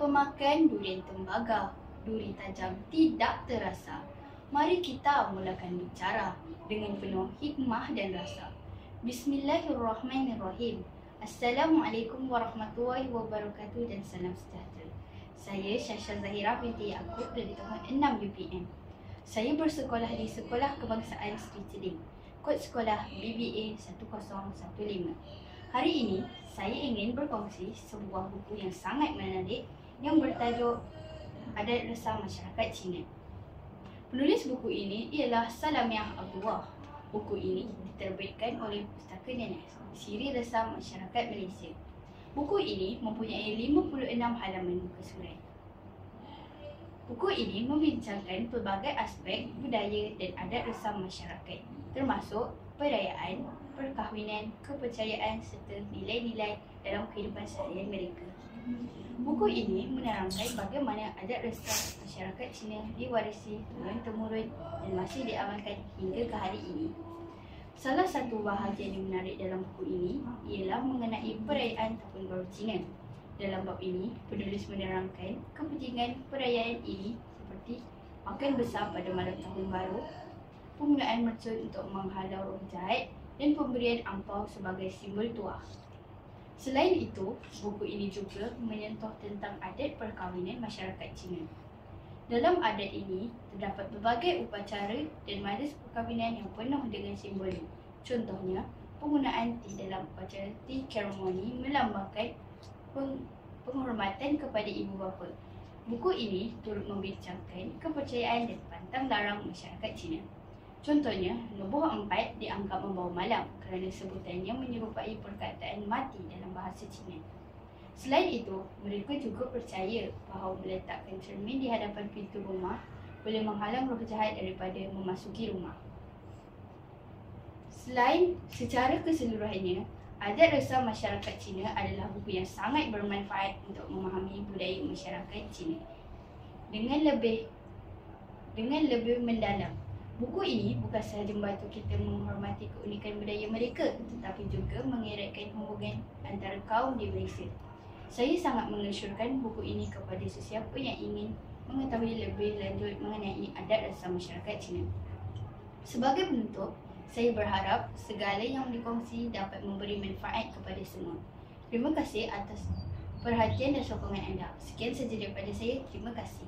pemakan durian tembaga, duri tajam tidak terasa. Mari kita mulakan bicara dengan penuh hikmah dan rasa. Bismillahirrahmanirrahim. Assalamualaikum warahmatullahi wabarakatuh dan salam sejahtera. Saya Syasha Zahira binti Yaakob dari tahun 6 UPM. Saya bersekolah di Sekolah Kebangsaan Sri Teling, kod sekolah BBA 1015. Hari ini, saya ingin berkongsi sebuah buku yang sangat menarik yang bertajuk Adat Resam Masyarakat Cina. Penulis buku ini ialah Salamiah Abdullah. Buku ini diterbitkan oleh Pustaka Nenas, Siri Resam Masyarakat Malaysia. Buku ini mempunyai 56 halaman muka surat. Buku ini membincangkan pelbagai aspek budaya dan adat resam masyarakat, termasuk perayaan, perkahwinan, kepercayaan serta nilai-nilai dalam kehidupan seharian mereka. Buku ini menerangkan bagaimana adat resam masyarakat Cina diwarisi turun-temurun dan masih diamalkan hingga ke hari ini. Salah satu bahagian yang menarik dalam buku ini ialah mengenai perayaan Tahun Baru Cina. Dalam bab ini, penulis menerangkan kepentingan perayaan ini seperti makan besar pada malam Tahun Baru, penggunaan mercun untuk menghalau roh jahat dan pemberian ampau sebagai simbol tuah. Selain itu, buku ini juga menyentuh tentang adat perkahwinan masyarakat Cina. Dalam adat ini, terdapat berbagai upacara dan majlis perkahwinan yang penuh dengan simbol. Contohnya, penggunaan tea dalam upacara tea ceremony melambangkan penghormatan kepada ibu bapa. Buku ini turut membincangkan kepercayaan dan pantang larang masyarakat Cina. Contohnya, nombor 4 dianggap membawa malam kerana sebutannya menyerupai perkataan mati dalam bahasa Cina. Selain itu, mereka juga percaya bahawa meletakkan cermin di hadapan pintu rumah boleh menghalang roh jahat daripada memasuki rumah. Selain secara keseluruhannya, Adat Resam Masyarakat Cina adalah buku yang sangat bermanfaat untuk memahami budaya masyarakat Cina dengan lebih mendalam. Buku ini bukan sahaja membantu kita menghormati keunikan budaya mereka, tetapi juga mengeratkan hubungan antara kaum di Malaysia. Saya sangat mengesyorkan buku ini kepada sesiapa yang ingin mengetahui lebih lanjut mengenai adat resam masyarakat Cina. Sebagai penutup, saya berharap segala yang dikongsi dapat memberi manfaat kepada semua. Terima kasih atas perhatian dan sokongan anda. Sekian sahaja daripada saya. Terima kasih.